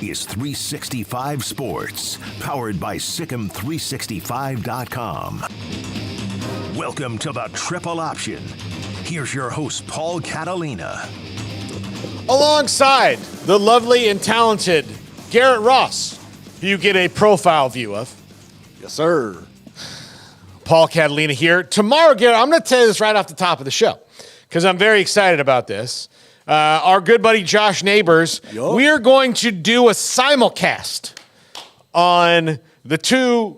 is 365 Sports, powered by Sikkim365.com. Welcome to the Triple Option. Here's your host, Paul Catalina. Alongside the lovely and talented Garrett Ross, who you get a profile view of. Yes, sir. Paul Catalina here. Tomorrow, Garrett, I'm going to tell you this right off the top of the show because I'm very excited about this. Our good buddy Josh Neighbors, we are going to do a simulcast on the two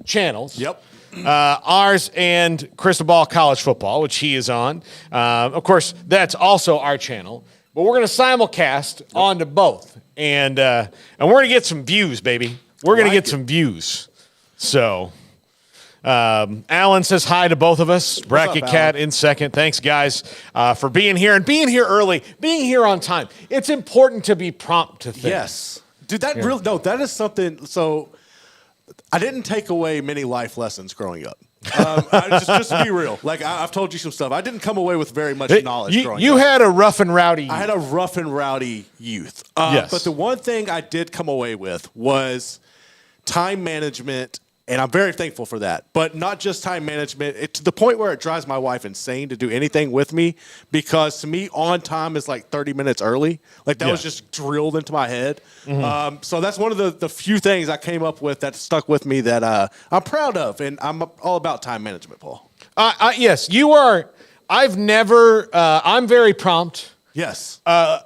channels. Yep. Ours and Crystal Ball College Football, which he is on. Of course, that's also our channel. But we're going to simulcast onto both. And we're going to get some views, baby. We're going to get some views. So... Alan says hi to both of us. Bracket Cat in second. Thanks, guys, for being here and being here early, being here on time. It's important to be prompt to things. Yes. Dude, that is something. So I didn't take away many life lessons growing up. Just to be real, like I've told you some stuff. I didn't come away with very much knowledge growing up. You had a rough and rowdy youth. I had a rough and rowdy youth. Yes. But the one thing I did come away with was time management. And I'm very thankful for that. But not just time management, to the point where it drives my wife insane to do anything with me, because to me, on time is like 30 minutes early. Like that was just drilled into my head. Mm-hmm. So that's one of the few things I came up with that stuck with me that I'm proud of. And I'm all about time management, Paul. Yes, you are. I'm very prompt. Yes. But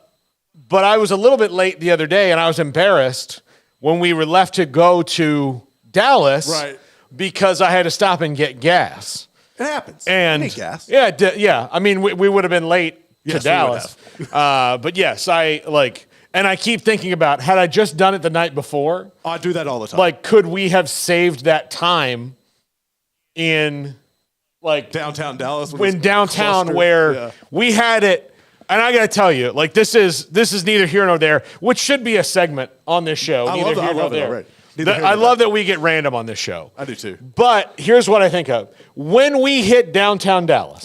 I was a little bit late the other day, and I was embarrassed when we were left to go to Dallas, right? Because I had to stop and get gas. It happens. And you need gas. Yeah. I mean, we would have been late to Dallas. But yes, and I keep thinking about, had I just done it the night before? I do that all the time. Like, could we have saved that time in like downtown Dallas? When downtown where we had it. And I got to tell you, like, this is neither here nor there, which should be a segment on this show. I love it already. I love that we get random on this show. I do too. But here's what I think of. When we hit downtown Dallas,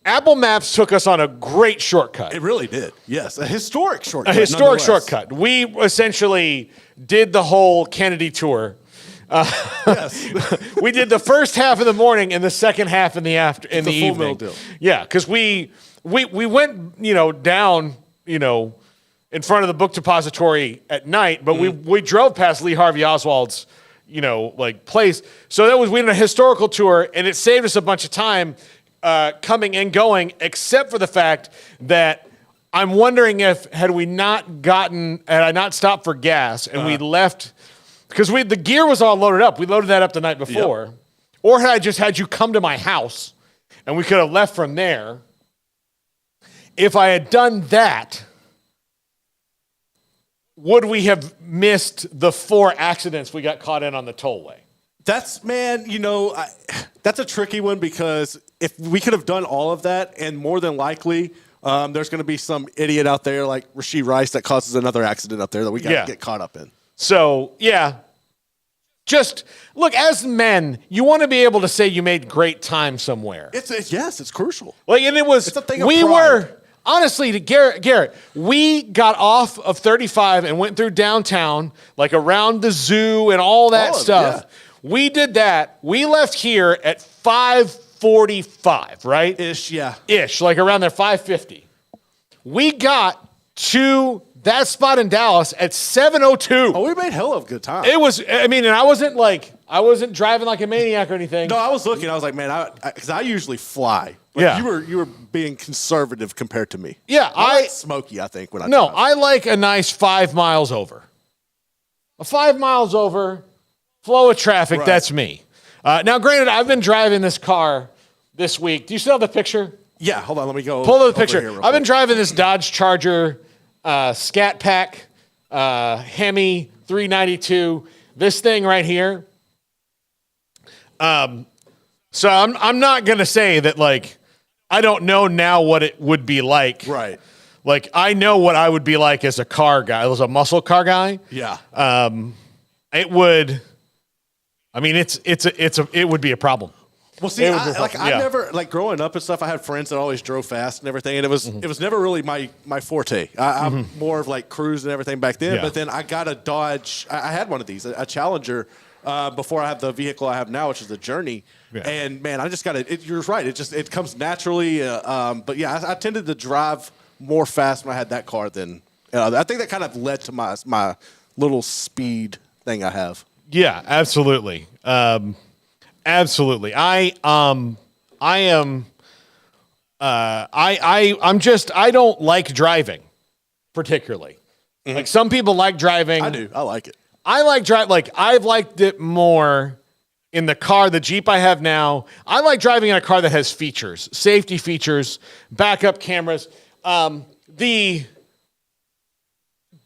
Apple Maps took us on a great shortcut. It really did. Yes, a historic shortcut. Shortcut. We essentially did the whole Kennedy tour. Yes. We did the first half of the morning and the second half in the evening. Full meal deal. Yeah, because we went, down, in front of the book depository at night, but we drove past Lee Harvey Oswald's, place. So we did a historical tour, and it saved us a bunch of time coming and going, except for the fact that I'm wondering had I not stopped for gas and we left, because the gear was all loaded up. We loaded that up the night before. Yep. Or had I just had you come to my house and we could have left from there. If I had done that, would we have missed the 4 accidents we got caught in on the tollway? That's a tricky one, because if we could have done all of that, and more than likely, there's going to be some idiot out there like Rashee Rice that causes another accident up there that we got to get caught up in. So, just look, as men, you want to be able to say you made great time somewhere. It's crucial. And it was, it's a thing of pride. Honestly, to Garrett, we got off of 35 and went through downtown, like around the zoo and all that stuff. Yeah. We did that. We left here at 5:45, right? Ish, like around there, 5:50. We got to that spot in Dallas at 7:02. Oh, we made hell of a good time. It was, and I wasn't driving like a maniac or anything. No, I was looking. I was like, man, because I usually fly. You were being conservative compared to me. Yeah, I like smoky, I think, when I No, drive. I like a nice 5 miles over. A 5 miles over, flow of traffic, that's me. Now, granted, I've been driving this car this week. Do you still have the picture? Yeah, hold on, let me go. Pull up the picture. I've been driving this Dodge Charger Scat Pack Hemi 392. This thing right here. So I'm not gonna say that I don't know now what it would be like. Right. Like, I know what I would be like as a car guy, as a muscle car guy. Yeah. It would. I mean, it would be a problem. Well, see, It was I yeah. never like growing up and stuff. I had friends that always drove fast and everything, and it was never really my forte. I'm more of like cruise and everything back then. Yeah. But then I got a Dodge. I had one of these, a Challenger, before I have the vehicle I have now, which is the Journey. Yeah. And man, I just got it. You're right. It comes naturally. But yeah, I tended to drive more fast when I had that car than I think that kind of led to my little speed thing I have. Yeah, absolutely. Absolutely. I don't like driving particularly. Like some people like driving. I do. I like it. I like I've liked it more in the car, the Jeep I have now. I like driving in a car that has features, safety features, backup cameras.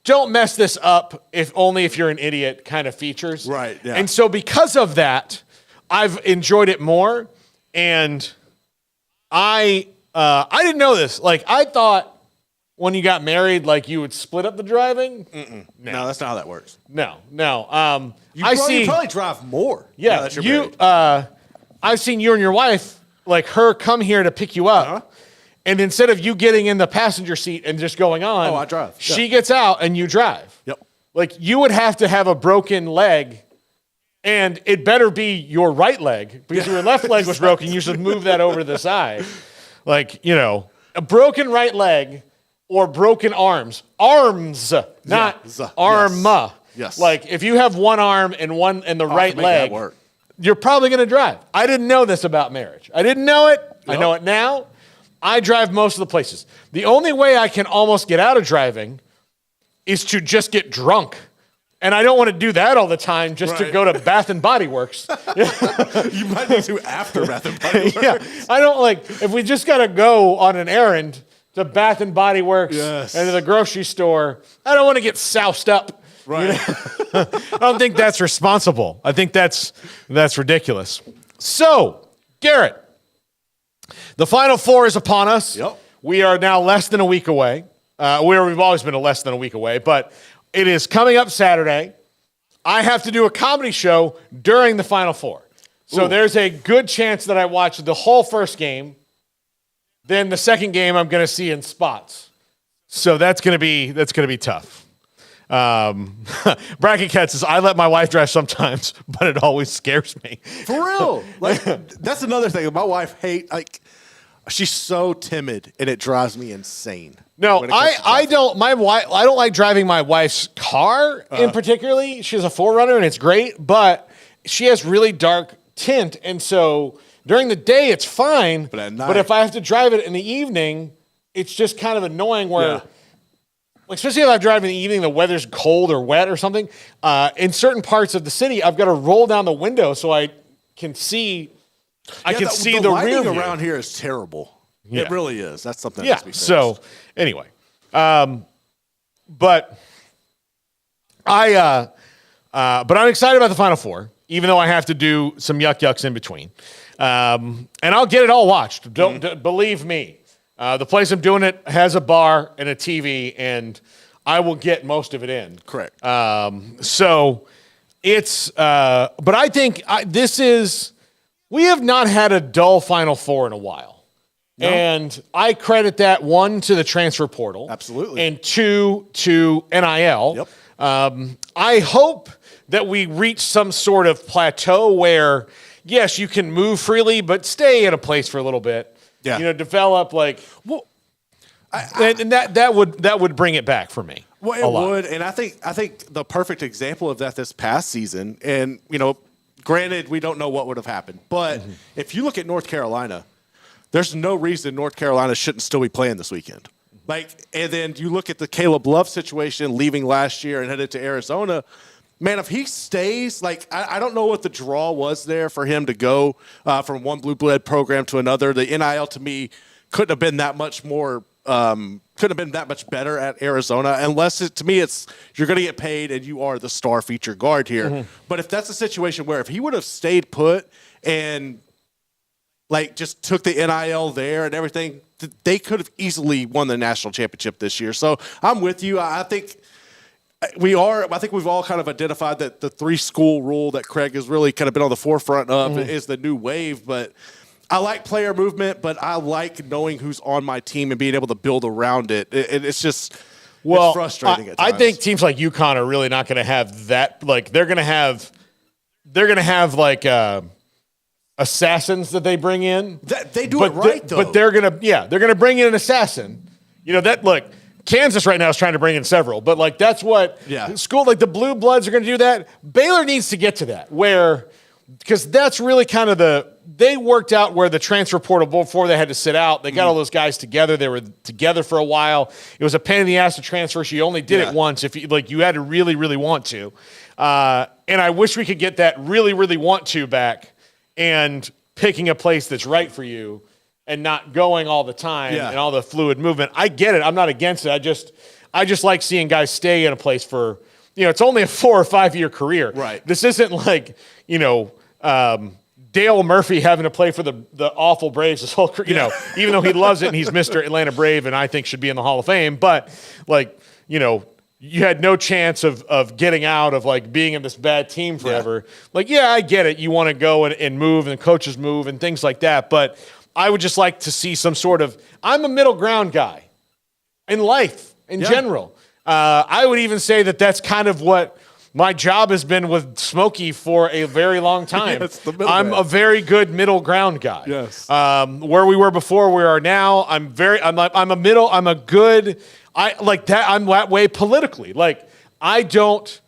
Don't mess this up if you're an idiot kind of features. Right, yeah. And so because of that, I've enjoyed it more. And I didn't know this. Like I thought when you got married, like you would split up the driving. No, that's not how that works. No. You probably drive more. Yeah, now that you're married. I've seen you and your wife, like her come here to pick you up. And instead of you getting in the passenger seat and just going on, I drive. She gets out and you drive. Yep. Like you would have to have a broken leg, and it better be your right leg because your left leg was broken. You should move that over to the side. Like, a broken right leg or broken arms. Arms, not arm. Yes. Like if you have one arm and the right leg, you're probably going to drive. I didn't know this about marriage. I didn't know it. Yep. I know it now. I drive most of the places. The only way I can almost get out of driving is to just get drunk. And I don't want to do that all the time just to go to Bath and Body Works. You might need to after Bath and Body Works. Yeah, I don't if we just got to go on an errand to Bath and Body Works and to the grocery store, I don't want to get soused up. Right. I don't think that's responsible. I think that's ridiculous. So, Garrett, the Final Four is upon us. Yep. We are now less than a week away. We've always been less than a week away, but it is coming up Saturday. I have to do a comedy show during the Final Four. So there's a good chance that I watch the whole first game. Then the second game I'm going to see in spots. So that's going to be tough. Bracket Cat says, I let my wife drive sometimes, but it always scares me. For real. Like that's another thing. My wife she's so timid and it drives me insane. No, I don't like driving my wife's car in particularly. She has a 4Runner and it's great, but she has really dark tint, and so during the day it's fine. But at night, but if I have to drive it in the evening, it's just kind of annoying where especially if I drive in the evening, the weather's cold or wet or something. In certain parts of the city, I've got to roll down the window so I can see the rear view. Around here is terrible. Yeah. It really is. That's something that needs to be fixed. So anyway, but I'm excited about the Final Four, even though I have to do some yucks in between. And I'll get it all watched. Believe me. The place I'm doing it has a bar and a TV, and I will get most of it in. Correct. So it's, but I think we have not had a dull Final Four in a while. No. And I credit that, one, to the transfer portal. Absolutely. And two, to NIL. Yep. I hope that we reach some sort of plateau where, yes, you can move freely, but stay in a place for a little bit. Yeah. Develop and that would bring it back for me. Well, it would, and I think the perfect example of that this past season, and granted we don't know what would have happened, but if you look at North Carolina, there's no reason North Carolina shouldn't still be playing this weekend. And then you look at the Caleb Love situation, leaving last year and headed to Arizona. Man, if he stays, I don't know what the draw was there for him to go from one blue blood program to another. The NIL to me couldn't have been that much more, couldn't have been that much better at Arizona, unless to me it's you're going to get paid and you are the star feature guard here. Mm-hmm. But if that's a situation where if he would have stayed put and just took the NIL there and everything, they could have easily won the national championship this year. So I'm with you. I think I think we've all kind of identified that the 3-school rule that Craig has really kind of been on the forefront of is the new wave. But I like player movement, but I like knowing who's on my team and being able to build around it. It's just it's frustrating at times. I think teams like UConn are really not going to have that. Like they're going to have like assassins that they bring in. They do it right though. But they're gonna bring in an assassin. You know that look. Kansas right now is trying to bring in several, but like that's what school like the Blue Bloods are going to do that. Baylor needs to get to that because that's really kind of they worked out where the transfer portal before they had to sit out. They got all those guys together. They were together for a while. It was a pain in the ass to transfer. So you only did it once if you had to really, really want to. And I wish we could get that really, really want to back and picking a place that's right for you. And not going all the time and all the fluid movement. I get it. I'm not against it. I just like seeing guys stay in a place for, it's only a 4 or 5 year career. Right. This isn't like, Dale Murphy having to play for the awful Braves his whole career, even though he loves it and he's Mr. Atlanta Brave and I think should be in the Hall of Fame. But you had no chance of getting out of like being in this bad team forever. I get it. You want to go and move and the coaches move and things like that. But I would just like to see some sort of – I'm a middle ground guy in life in general. I would even say that's kind of what my job has been with Smokey for a very long time. I'm a very good middle ground guy. Yes. Where we were before, we are now. I'm that way politically. Like I don't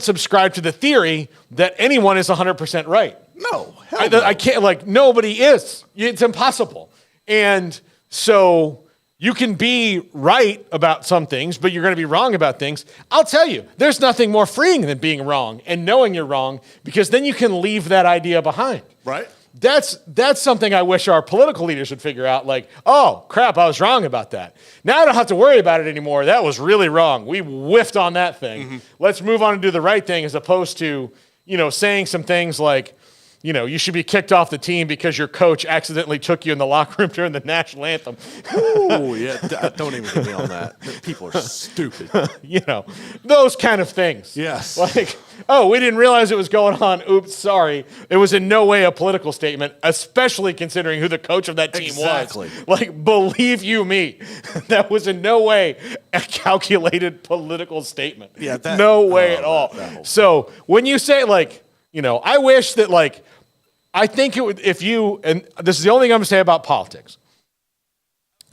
subscribe to the theory that anyone is 100% right. No, I can't. Like nobody is. It's impossible. And so you can be right about some things, but you're going to be wrong about things. I'll tell you, there's nothing more freeing than being wrong and knowing you're wrong, because then you can leave that idea behind. Right. That's something I wish our political leaders would figure out. Like, oh crap, I was wrong about that. Now I don't have to worry about it anymore. That was really wrong. We whiffed on that thing. Mm-hmm. Let's move on and do the right thing, as opposed to saying some things like, you should be kicked off the team because your coach accidentally took you in the locker room during the national anthem. Oh, yeah. Don't even get me on that. People are stupid. Those kind of things. Yes. Like, oh, we didn't realize it was going on. Oops, sorry. It was in no way a political statement, especially considering who the coach of that team was. Like, believe you me, that was in no way a calculated political statement. Yeah, no way at all. So when you say, like, I wish that, like, I think it would, and this is the only thing I'm going to say about politics,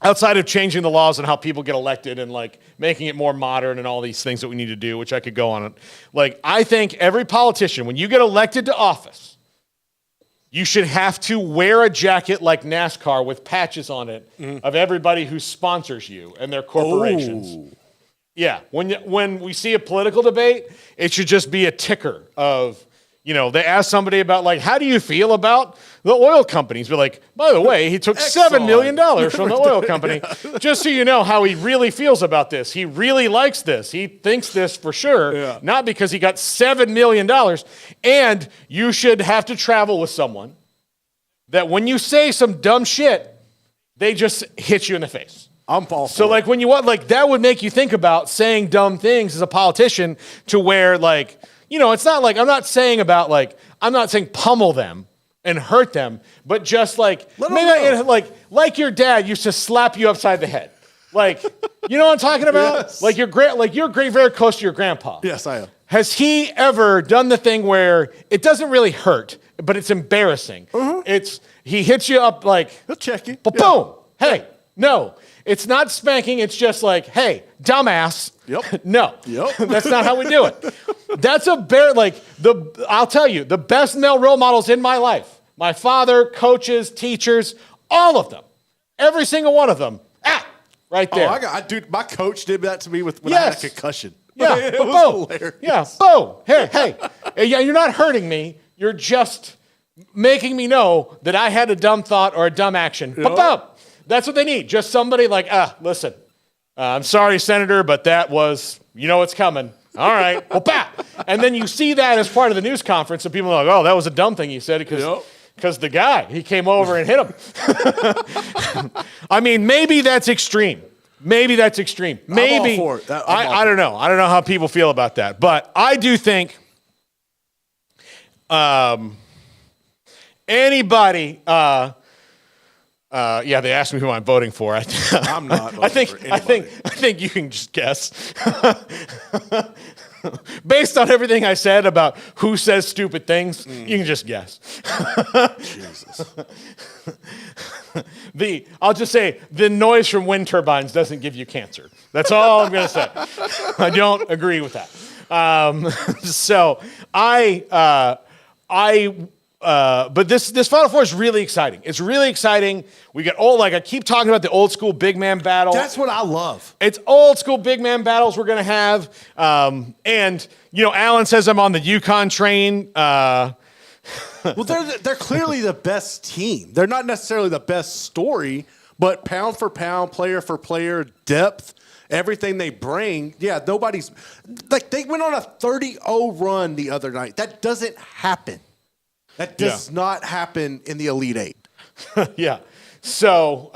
outside of changing the laws and how people get elected and, like, making it more modern and all these things that we need to do, which I could go on. Like, I think every politician, when you get elected to office, you should have to wear a jacket like NASCAR with patches on it of everybody who sponsors you and their corporations. Oh. Yeah, when we see a political debate, it should just be a ticker of, they ask somebody about, like, how do you feel about the oil companies? But, like, by the way, he took $7 million from the oil company. Just so you know how he really feels about this. He really likes this. He thinks this for sure, not because he got $7 million. And you should have to travel with someone that when you say some dumb shit, they just hit you in the face. I'm all for So, like, when you want, like, that would make you think about saying dumb things as a politician, to where, like, it's not like, I'm not saying pummel them and hurt them, but just like, like your dad used to slap you upside the head. Like, you know what I'm talking about? Yes. Like you're very close to your grandpa. Yes, I am. Has he ever done the thing where it doesn't really hurt, but it's embarrassing? Mm-hmm. He hits you up like, he'll check you. Boom. Hey, no. It's not spanking. It's just like, hey, dumbass. Yep. No. Yep. That's not how we do it. That's I'll tell you, the best male role models in my life, my father, coaches, teachers, all of them, every single one of them, right there. Oh, dude, my coach did that to me when I had a concussion. Yeah. It was hilarious. Yeah. Boom. Hey. Yeah, you're not hurting me. You're just making me know that I had a dumb thought or a dumb action. Yep. Boom. That's what they need. Just somebody like, listen, I'm sorry, Senator, but that was, it's coming. All right. Well, and then you see that as part of the news conference, and people are like, oh, that was a dumb thing he said because the guy, he came over and hit him. I mean, maybe that's extreme. Maybe that's extreme. Maybe. I'm all for it. I don't know. I don't know how people feel about that. But I do think anybody yeah, they asked me who I'm voting for. I'm not voting for anybody. I think you can just guess. Based on everything I said about who says stupid things, you can just guess. Jesus. I'll just say the noise from wind turbines doesn't give you cancer. That's all I'm going to say. I don't agree with that. But this Final Four is really exciting. It's really exciting. We got I keep talking about the old school big man battle. That's what I love. It's old school big man battles we're going to have. And, Alan says I'm on the UConn train. Well, they're clearly the best team. They're not necessarily the best story, but pound for pound, player for player, depth, everything they bring. Yeah, nobody's like they went on a 30-0 run the other night. That doesn't happen. That does not happen in the Elite Eight. Yeah. So,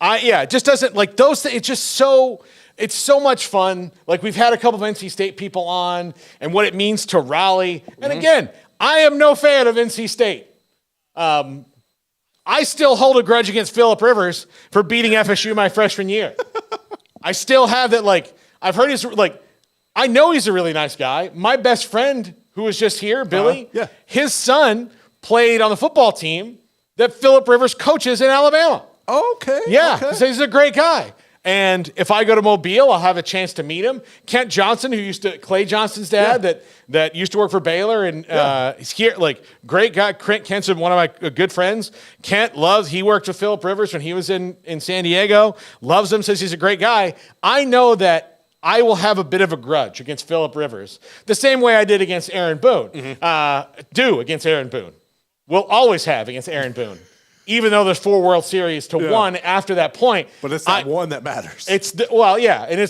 it just doesn't like those. It's just so. It's so much fun. Like we've had a couple of NC State people on, and what it means to rally. And again, I am no fan of NC State. I still hold a grudge against Phillip Rivers for beating FSU my freshman year. I still have that. Like I've heard I know he's a really nice guy. My best friend who was just here, Billy, his son played on the football team that Phillip Rivers coaches in Alabama. Okay. Yeah, okay. So he's a great guy. And if I go to Mobile, I'll have a chance to meet him. Kent Johnson, Clay Johnson's dad, that used to work for Baylor, and he's here, great guy. Kent's one of my good friends. Kent he worked with Phillip Rivers when he was in San Diego. Loves him, says he's a great guy. I know that I will have a bit of a grudge against Phillip Rivers, the same way I did against Aaron Boone. Against Aaron Boone. We'll always have against Aaron Boone. Even though there's 4 World Series to 1 after that point. But it's that one that matters. And it's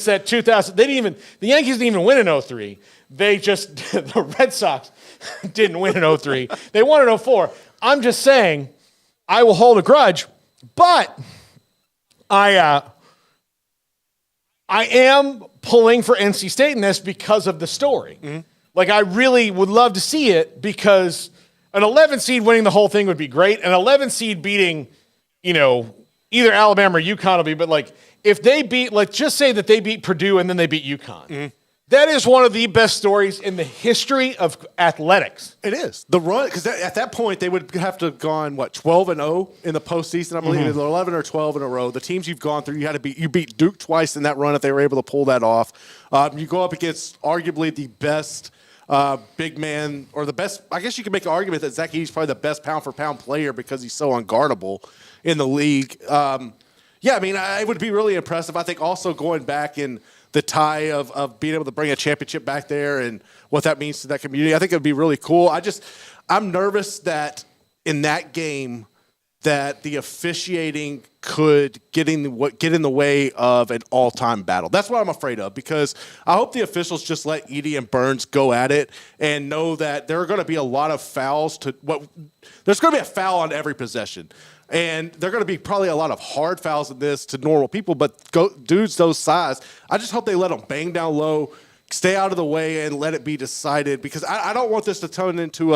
that 2000. The Yankees didn't even win in 2003. The Red Sox didn't win in 2003. They won in 2004. I'm just saying, I will hold a grudge, but I am pulling for NC State in this because of the story. I really would love to see it because an 11 seed winning the whole thing would be great. An 11 seed beating, either Alabama or UConn will be, but if they beat, just say that they beat Purdue and then they beat UConn. That is one of the best stories in the history of athletics. It is. The run, because at that point they would have to have gone, 12-0 in the postseason, I believe. 11 or 12 in a row. The teams you've gone through, you beat Duke twice in that run if they were able to pull that off. You go up against arguably the best big man, or the best, I guess you could make an argument that Zach Edey's probably the best pound-for-pound player because he's so unguardable in the league. It would be really impressive. I think also going back in the tie of being able to bring a championship back there and what that means to that community, I think it would be really cool. I'm nervous that in that game that the officiating could get in the way of an all-time battle. That's what I'm afraid of, because I hope the officials just let Edey and Burns go at it and know that there are going to be a lot of fouls. There's going to be a foul on every possession. And there are going to be probably a lot of hard fouls in this to normal people, but dudes those size, I just hope they let them bang down low, stay out of the way, and let it be decided, because I don't want this to turn into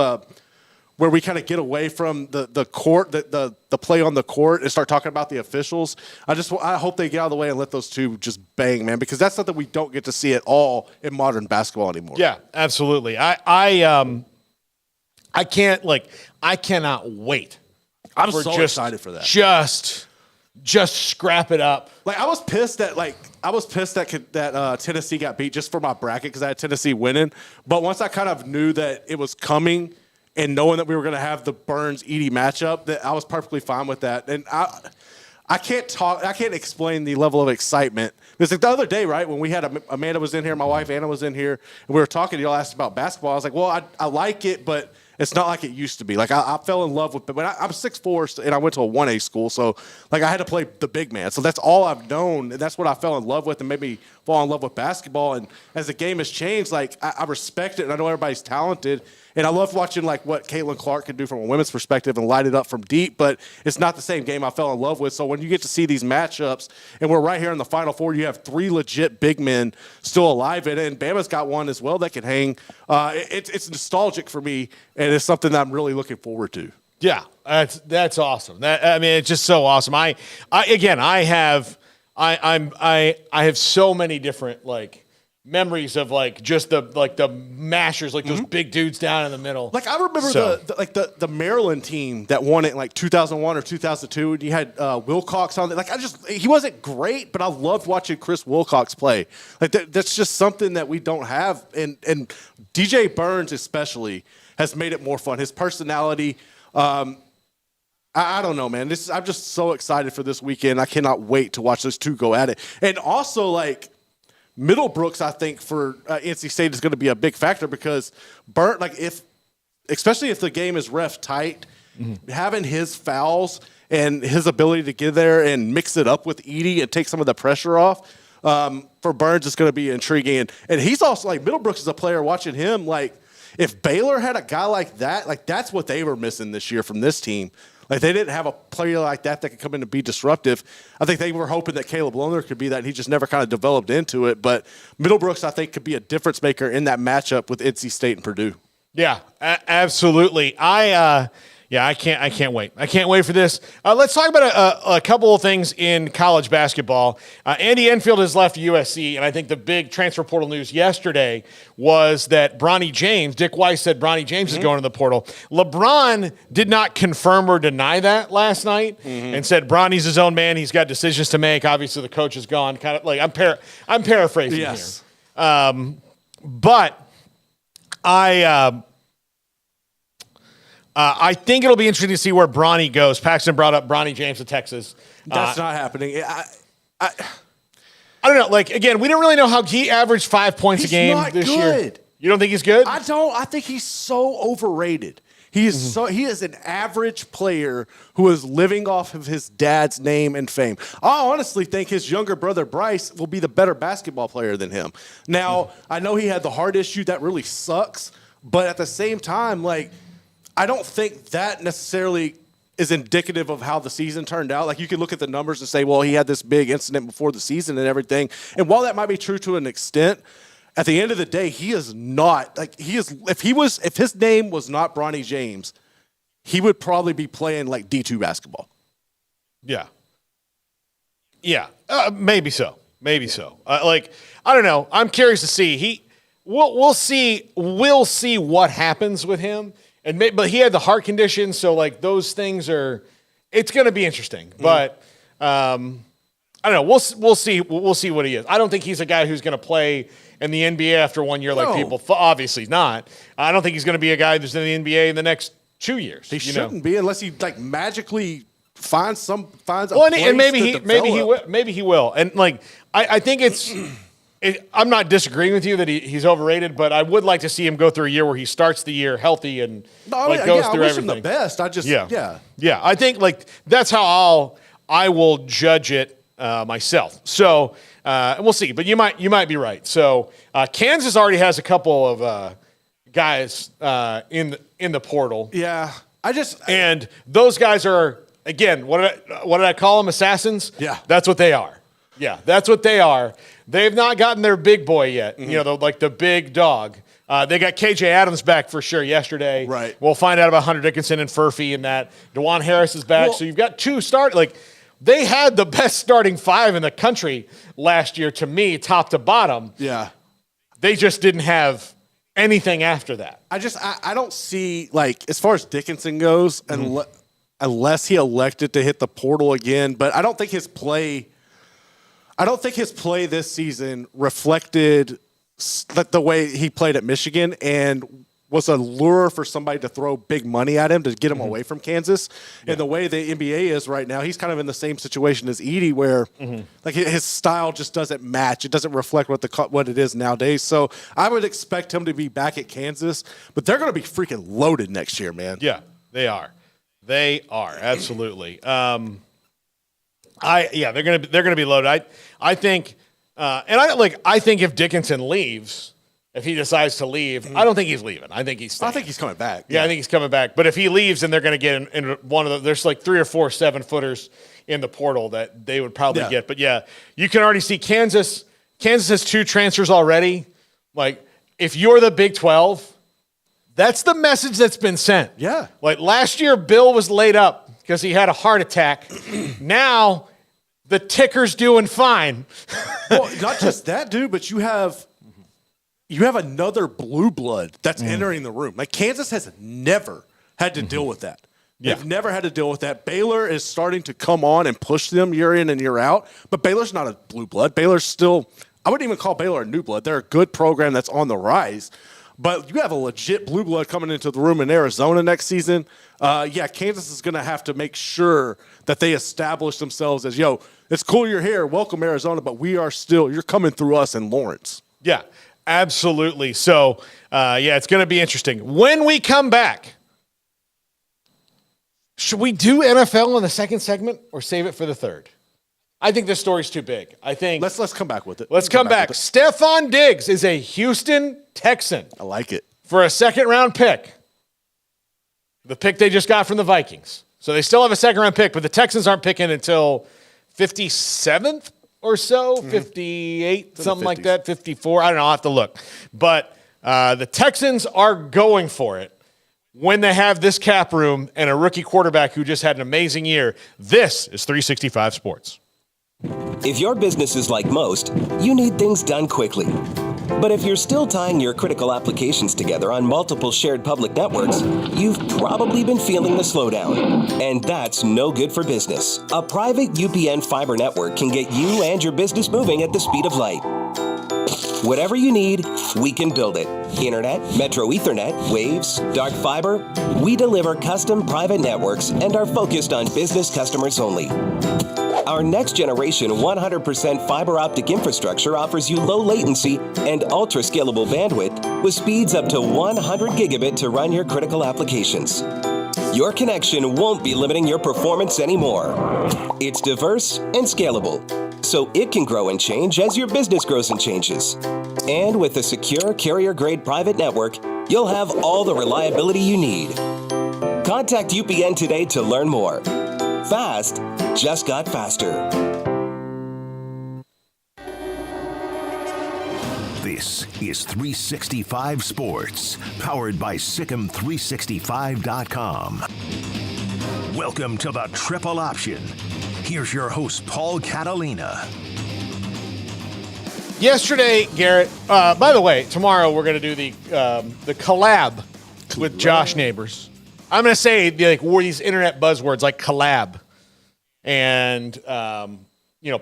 where we kind of get away from the court, the play on the court, and start talking about the officials. I hope they get out of the way and let those two just bang, man, because that's something we don't get to see at all in modern basketball anymore. Yeah, absolutely. I cannot wait. I'm so excited for that. Just scrap it up. I was pissed that Tennessee got beat just for my bracket because I had Tennessee winning. But once I kind of knew that it was coming, and knowing that we were going to have the Burns-Edey matchup, that I was perfectly fine with that. And I can't explain the level of excitement. Because the other day, right, when we had Amanda was in here, my wife Anna was in here, and we were talking, y'all asked about basketball. I was like, well, I like it, but it's not like it used to be. I fell in love with it. But I'm 6'4", and I went to a 1A school, so I had to play the big man. So that's all I've known, and that's what I fell in love with and made me fall in love with basketball. And as the game has changed, I respect it, and I know everybody's talented. And I love watching like what Caitlin Clark can do from a women's perspective and light it up from deep, but it's not the same game I fell in love with. So when you get to see these matchups, and we're right here in the Final Four, you have 3 legit big men still alive in it, and Bama's got one as well that can hang. It's nostalgic for me, and it's something that I'm really looking forward to. Yeah, that's awesome. It's just so awesome. I have so many different like memories of like just the mashers, like those big dudes down in the middle. Like I remember the Maryland team that won it in like 2001 or 2002, and you had Wilcox on it. Like he wasn't great, but I loved watching Chris Wilcox play. Like that's just something that we don't have, and DJ Burns especially has made it more fun. His personality. I don't know, man. I'm just so excited for this weekend. I cannot wait to watch those two go at it. And also, like, Middlebrooks, I think, for NC State is going to be a big factor because especially if the game is ref tight, having his fouls and his ability to get there and mix it up with Edey and take some of the pressure off, for Burns is going to be intriguing. And he's also, like, Middlebrooks is a player watching him, like, if Baylor had a guy like that, like, that's what they were missing this year from this team. Like, they didn't have a player like that could come in and be disruptive. I think they were hoping that Caleb Lohner could be that, and he just never kind of developed into it. But Middlebrooks, I think, could be a difference maker in that matchup with NC State and Purdue. Yeah, absolutely. I can't wait. I can't wait for this. Let's talk about a couple of things in college basketball. Andy Enfield has left USC, and I think the big transfer portal news yesterday was that Bronny James, Dick Weiss said Bronny James is going to the portal. LeBron did not confirm or deny that last night and said Bronny's his own man. He's got decisions to make. Obviously, the coach is gone. Kind of like I'm paraphrasing here. But I think it'll be interesting to see where Bronny goes. Paxton brought up Bronny James to Texas. That's not happening. I don't know. Like, again, we don't really know how he averaged 5 points a game this year. You don't think he's good? I don't. I think he's so overrated. He is he is an average player who is living off of his dad's name and fame. I honestly think his younger brother Bryce will be the better basketball player than him. Now, I know he had the heart issue that really sucks, but at the same time, like, I don't think that necessarily is indicative of how the season turned out. Like, you can look at the numbers and say, well, he had this big incident before the season and everything. And while that might be true to an extent, at the end of the day, he is not like he is. If his name was not Bronny James, he would probably be playing like D2 basketball. Yeah. Maybe so. Like, I don't know. I'm curious to see. We'll see what happens with him. But he had the heart condition, so like those things it's going to be interesting. But I don't know. We'll see. We'll see what he is. I don't think he's a guy who's going to play in the NBA after 1 year like people. Obviously not. I don't think he's going to be a guy who's in the NBA in the next 2 years. He shouldn't be unless he like magically finds a place and maybe to develop. maybe he will. And like I think I'm not disagreeing with you that he's overrated, but I would like to see him go through a year where he starts the year healthy and goes through I wish everything. him the best. Yeah. I think like that's how I will judge it myself. So we'll see, but you might be right. So Kansas already has a couple of guys in the portal. Yeah, and those guys are again. What did I call them? Assassins. Yeah, that's what they are. Yeah, that's what they are. They've not gotten their big boy yet. Mm-hmm. The big dog. They got KJ Adams back for sure yesterday. Right. We'll find out about Hunter Dickinson and Furphy and that. DeJuan Harris is back. So you've got two start. Like, they had the best starting five in the country last year to me, top to bottom. Yeah. They just didn't have anything after that. I don't see, like, as far as Dickinson goes, unless he elected to hit the portal again, but I don't think his play this season reflected the way he played at Michigan and was a lure for somebody to throw big money at him to get him away from Kansas. Yeah. And the way the NBA is right now, he's kind of in the same situation as Edey where like his style just doesn't match. It doesn't reflect what it is nowadays. So I would expect him to be back at Kansas, but they're going to be freaking loaded next year, man. Yeah, they are. They are, absolutely. They're gonna be loaded. I think, I think if Dickinson leaves, if he decides to leave. I don't think he's leaving. I think he's staying. I think he's coming back. Yeah, I think he's coming back. But if he leaves, then they're going to get in one of the – there's like 3 or 4 7-footers in the portal that they would probably get. But, yeah, you can already see Kansas has 2 transfers already. Like, if you're the Big 12, that's the message that's been sent. Yeah. Like, last year, Bill was laid up because he had a heart attack. Now the ticker's doing fine. Well, not just that, dude, but you have another blue blood that's entering the room. Like, Kansas has never had to deal with that. Yeah. They've never had to deal with that. Baylor is starting to come on and push them year in and year out, but Baylor's not a blue blood. Baylor's still – I wouldn't even call Baylor a new blood. They're a good program that's on the rise. But you have a legit blue blood coming into the room in Arizona next season. Kansas is going to have to make sure that they establish themselves as, it's cool you're here. Welcome, Arizona, but you're coming through us in Lawrence. Yeah, absolutely. So, it's going to be interesting. When we come back, should we do NFL in the second segment or save it for the third? I think this story's too big. I think let's come back with it. Let's come back. Stefon Diggs is a Houston Texan. I like it. For a second-round pick. The pick they just got from the Vikings. So they still have a second-round pick, but the Texans aren't picking until 57th or so, 58, something like that, 54. I don't know. I'll have to look. But the Texans are going for it when they have this cap room and a rookie quarterback who just had an amazing year. This is 365 Sports. If your business is like most, you need things done quickly. But if you're still tying your critical applications together on multiple shared public networks, you've probably been feeling the slowdown. And that's no good for business. A private UPN fiber network can get you and your business moving at the speed of light. Whatever you need, we can build it. Internet, Metro Ethernet, Waves, dark fiber. We deliver custom private networks and are focused on business customers only. Our next generation 100% fiber optic infrastructure offers you low latency and ultra scalable bandwidth with speeds up to 100 gigabit to run your critical applications. Your connection won't be limiting your performance anymore. It's diverse and scalable, so it can grow and change as your business grows and changes. And with a secure carrier-grade private network, you'll have all the reliability you need. Contact UPN today to learn more. Fast just got faster. This is 365 Sports, powered by Sikkim365.com. Welcome to the Triple Option. Here's your host, Paul Catalina. Yesterday, Garrett, by the way, tomorrow we're going to do the collab with Josh Neighbors. I'm going to say these internet buzzwords like collab and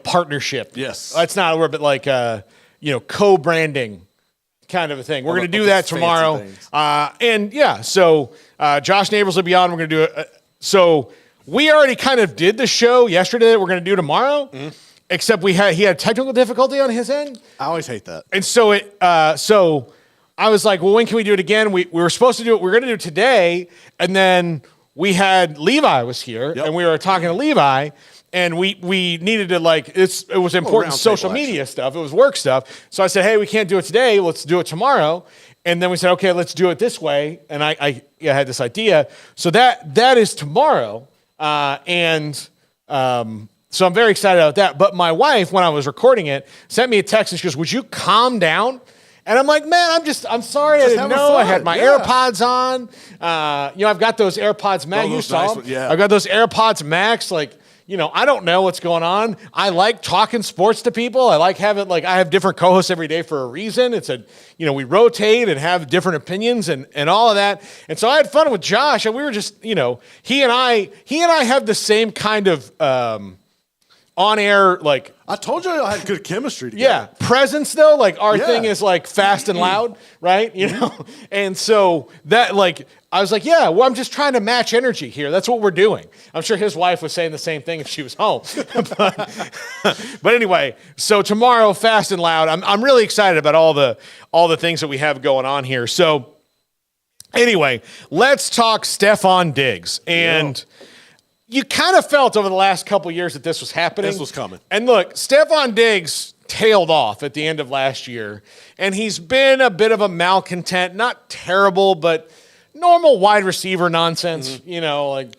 partnership. Yes, that's not a word, but like co-branding kind of a thing. We're going to do that tomorrow. So Josh Neighbors will be on. We're going to do it. So we already kind of did the show yesterday that we're going to do tomorrow. Mm-hmm. Except he had technical difficulty on his end. I always hate that. And so so I was like, well, when can we do it again? We were supposed to do it. We were going to do it today. And then we had Levi was here and we were talking to Levi and we needed to it was important social media stuff. It was work stuff. So I said, hey, we can't do it today. Let's do it tomorrow. And then we said, okay, let's do it this way. And I had this idea. So that is tomorrow. So I'm very excited about that. But my wife, when I was recording it, sent me a text and she goes, would you calm down? And I'm like, man, I'm sorry. I didn't know. Fun. I had my AirPods on. I've got those AirPods Max. You saw them. I've got those AirPods Max. I don't know what's going on. I like talking sports to people. I like having, I have different co-hosts every day for a reason. It's we rotate and have different opinions and all of that. And so I had fun with Josh and we were just, he and I have the same kind of, on air, I told you I had good chemistry together. Yeah, presence though, our thing is fast and loud, right? And so that I was like, yeah, well, I'm just trying to match energy here. That's what we're doing. I'm sure his wife was saying the same thing if she was home. but anyway, so tomorrow, fast and loud. I'm really excited about all the things that we have going on here. So anyway, let's talk Stefon Diggs and. You kind of felt over the last couple of years that this was happening. This was coming. And look, Stefon Diggs tailed off at the end of last year, and he's been a bit of a malcontent, not terrible, but normal wide receiver nonsense. Like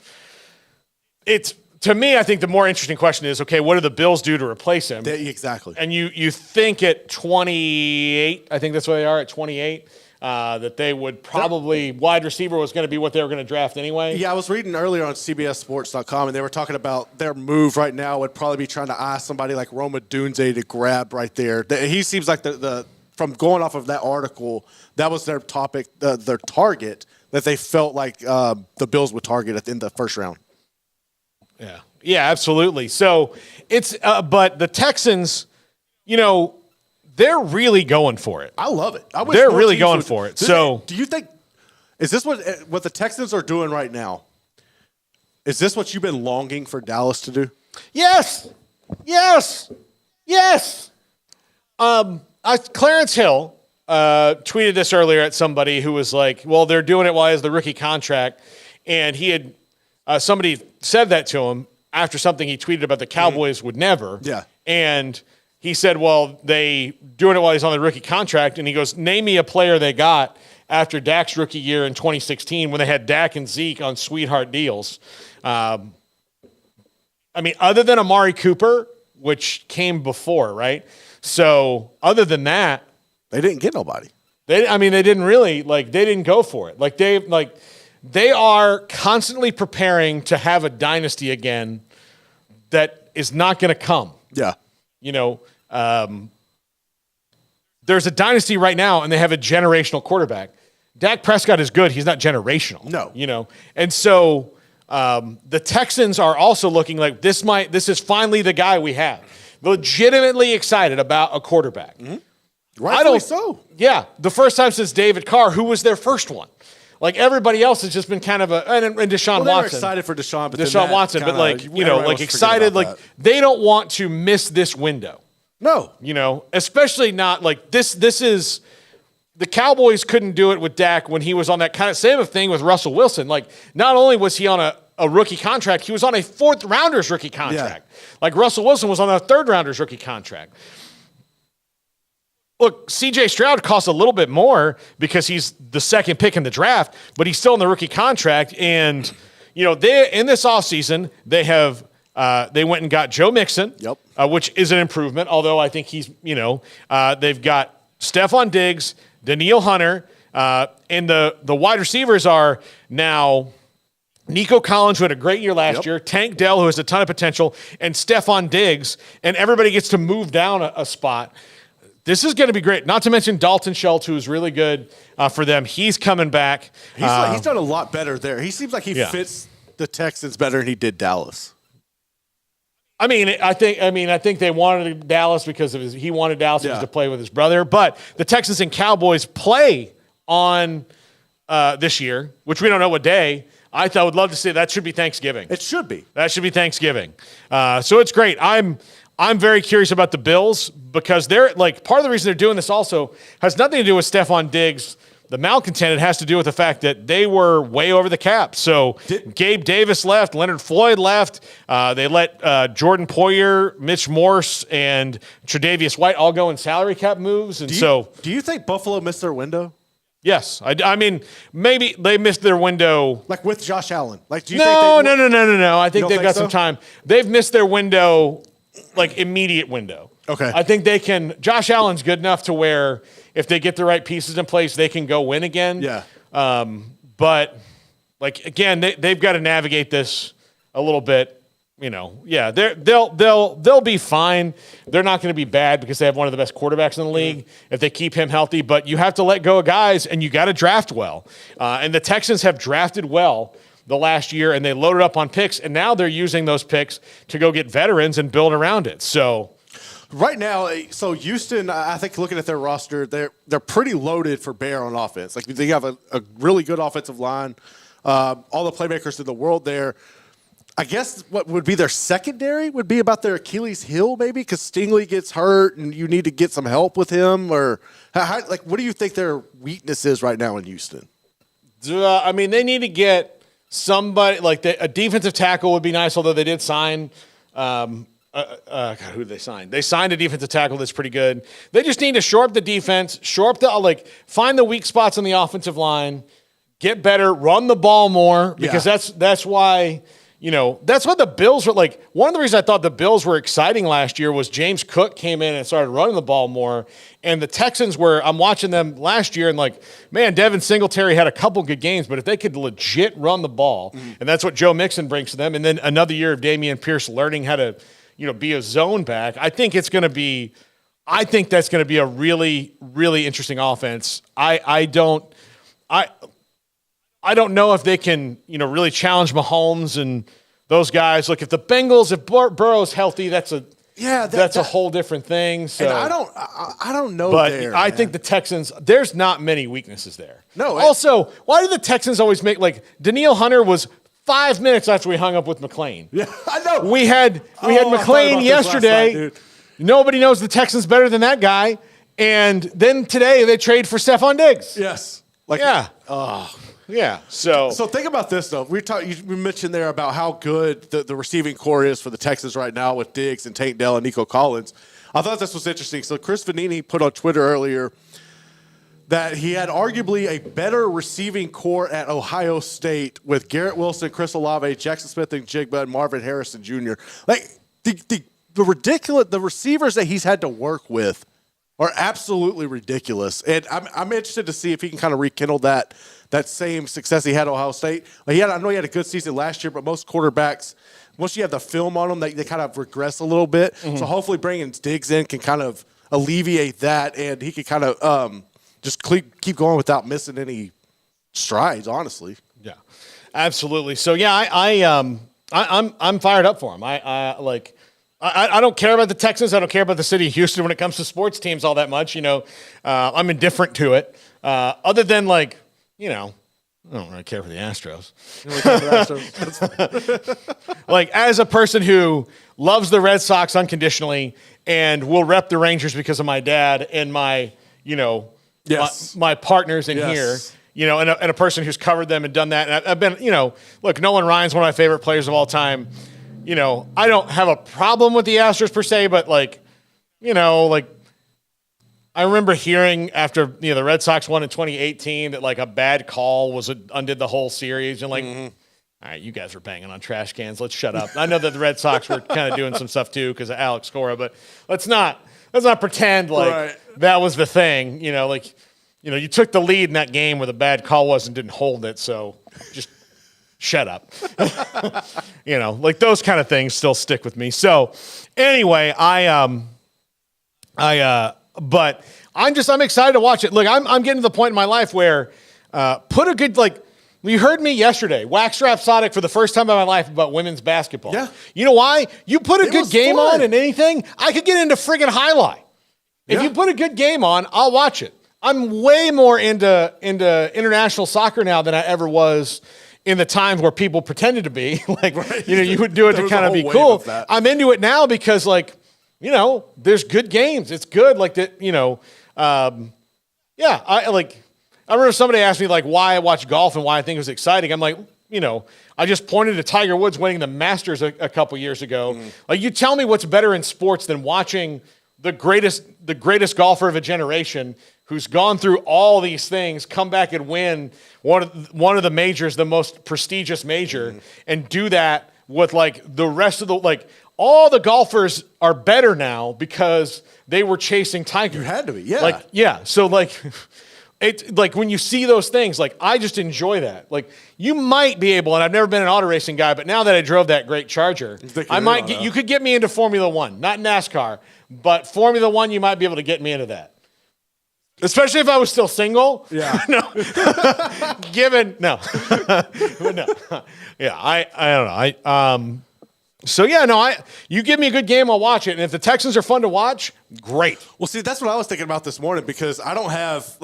it's to me, I think the more interesting question is, okay, what do the Bills do to replace him? Exactly. And you think at 28, I think that's where they are at 28. That they would probably wide receiver was going to be what they were going to draft anyway. Yeah, I was reading earlier on CBSSports.com, and they were talking about their move right now would probably be trying to ask somebody like Roma Dunze to grab right there. He seems like the from going off of that article, that was their topic, their target that they felt like the Bills would target in the first round. Yeah, absolutely. So it's but the Texans, they're really going for it. I love it. They're really going for it. So, do you think is this what the Texans are doing right now? Is this what you've been longing for Dallas to do? Yes. Clarence Hill tweeted this earlier at somebody who was like, "Well, they're doing it while he has the rookie contract," and he had somebody said that to him after something he tweeted about the Cowboys would never. Yeah, and he said, well, they doing it while he's on the rookie contract. And he goes, name me a player they got after Dak's rookie year in 2016 when they had Dak and Zeke on sweetheart deals. Other than Amari Cooper, which came before, right? So other than that, they didn't get nobody. They didn't really, they didn't go for it. They are constantly preparing to have a dynasty again that is not going to come. Yeah. There's a dynasty right now, and they have a generational quarterback. Dak Prescott is good. He's not generational. No. And so the Texans are also looking like this is finally the guy we have. Legitimately excited about a quarterback. Mm-hmm. Rightfully so. Yeah. The first time since David Carr, who was their first one. Like everybody else has just been kind of and Deshaun Watson. They were excited for Deshaun, but excited. They don't want to miss this window. No. Especially not like this. This is the Cowboys couldn't do it with Dak when he was on that kind of same thing with Russell Wilson. Like not only was he on a rookie contract, he was on a fourth rounder's rookie contract. Yeah. Like Russell Wilson was on a third rounder's rookie contract. Look, C.J. Stroud costs a little bit more because he's the second pick in the draft, but he's still in the rookie contract. And, they in this offseason, they have they went and got Joe Mixon, which is an improvement, although I think he's, they've got Stefon Diggs, Danielle Hunter, and the wide receivers are now Nico Collins, who had a great year last year, Tank Dell, who has a ton of potential, and Stefon Diggs, and everybody gets to move down a spot. This is going to be great. Not to mention Dalton Schultz, who is really good for them. He's coming back. He's done a lot better there. He seems like he fits the Texans better than he did Dallas. I think they wanted Dallas because he wanted Dallas to play with his brother. But the Texans and Cowboys play on this year, which we don't know what day. I would love to say that should be Thanksgiving. It should be. That should be Thanksgiving. So it's great. I'm very curious about the Bills because they're part of the reason they're doing this also has nothing to do with Stefon Diggs, the malcontent. It has to do with the fact that they were way over the cap. So Gabe Davis left, Leonard Floyd left. They let Jordan Poyer, Mitch Morse, and Tre'Davious White all go in salary cap moves. And do you think Buffalo missed their window? Yes, I mean maybe they missed their window. Like with Josh Allen. Do you think No. I think they've got some time. They've missed their window. Immediate window. Okay. I think they can. Josh Allen's good enough to where if they get the right pieces in place, they can go win again. Yeah. But again, they've got to navigate this a little bit. They'll be fine. They're not going to be bad because they have one of the best quarterbacks in the league if they keep him healthy. But you have to let go of guys, and you got to draft well. And the Texans have drafted well the last year, and they loaded up on picks, and now they're using those picks to go get veterans and build around it. So right now, Houston, I think looking at their roster, they're pretty loaded for bear on offense. They have a really good offensive line, all the playmakers in the world there. I guess what would be their secondary would be about their Achilles heel, maybe, because Stingley gets hurt and you need to get some help with him. Or what do you think their weakness is right now in Houston? They need to get somebody a defensive tackle would be nice, although they did sign God, who did they sign? They signed a defensive tackle that's pretty good. They just need to shore up the defense, shore up find the weak spots on the offensive line, get better, run the ball more, because that's why, that's what the Bills were like. One of the reasons I thought the Bills were exciting last year was James Cook came in and started running the ball more. And the Texans I'm watching them last year and man, Devin Singletary had a couple good games, but if they could legit run the ball, and that's what Joe Mixon brings to them, and then another year of Dameon Pierce learning how to, be a zone back, I think that's going to be a really, really interesting offense. I don't know if they can, really challenge Mahomes and those guys. Look, if if Burrow's healthy, that's a whole different thing. So and I don't know. But I think the Texans, there's not many weaknesses there. No. Also, why do the Texans always make Danielle Hunter was 5 minutes after we hung up with McLean? Yeah, I know. We had McLean yesterday. Night, nobody knows the Texans better than that guy. And then today they trade for Stefon Diggs. Yes. Yeah. So think about this though. We mentioned there about how good the receiving core is for the Texans right now with Diggs and Tank Dell and Nico Collins. I thought this was interesting. So Chris Vanini put on Twitter earlier that he had arguably a better receiving core at Ohio State with Garrett Wilson, Chris Olave, Jackson Smith and Jigba, and Marvin Harrison Jr. The receivers that he's had to work with are absolutely ridiculous. And I'm interested to see if he can kind of rekindle that same success he had at Ohio State. I know he had a good season last year, but most quarterbacks, once you have the film on them, they kind of regress a little bit. Mm-hmm. So hopefully bringing Diggs in can kind of alleviate that, and he can kind of just keep going without missing any strides, honestly. Yeah, absolutely. So yeah, I'm fired up for him. I don't care about the Texans. I don't care about the city of Houston when it comes to sports teams all that much. I'm indifferent to it. Other than I don't really care for the Astros. As a person who loves the Red Sox unconditionally and will rep the Rangers because of my dad and my my partners in here, and a person who's covered them and done that. And I've been, look, Nolan Ryan's one of my favorite players of all time. I don't have a problem with the Astros per se, but I remember hearing after the Red Sox won in 2018 that a bad call undid the whole series, and all right, you guys were banging on trash cans. Let's shut up. I know that the Red Sox were kind of doing some stuff too because of Alex Cora, but let's not pretend that was the thing. You took the lead in that game where the bad call was and didn't hold it, so just shut up. Those kind of things still stick with me. So anyway, but I'm excited to watch it. Look, I'm getting to the point in my life where put a good you heard me yesterday, wax rhapsodic for the first time in my life about women's basketball. Yeah. You know why? You put a good game fun. on and anything, I could get into friggin' highlight. If you put a good game on, I'll watch it. I'm way more into international soccer now than I ever was in the times where people pretended to be. You would do it to kind of be cool. I'm into it now because there's good games. It's good. I remember somebody asked me why I watch golf and why I think it was exciting. I'm I just pointed to Tiger Woods winning the Masters a couple years ago. Mm-hmm. You tell me what's better in sports than watching the greatest golfer of a generation who's gone through all these things come back and win one of the majors, the most prestigious major, and do that with the rest of the all the golfers are better now because they were chasing Tiger. You had to be, yeah. So it's when you see those things, I just enjoy that. You might be able, and I've never been an auto racing guy, but now that I drove that great Charger, you could get me into Formula One, not NASCAR, but Formula One, you might be able to get me into that. Especially if I was still single. Yeah. No. No. Yeah, I don't know. You give me a good game, I'll watch it. And if the Texans are fun to watch, great. Well, see, that's what I was thinking about this morning because I don't have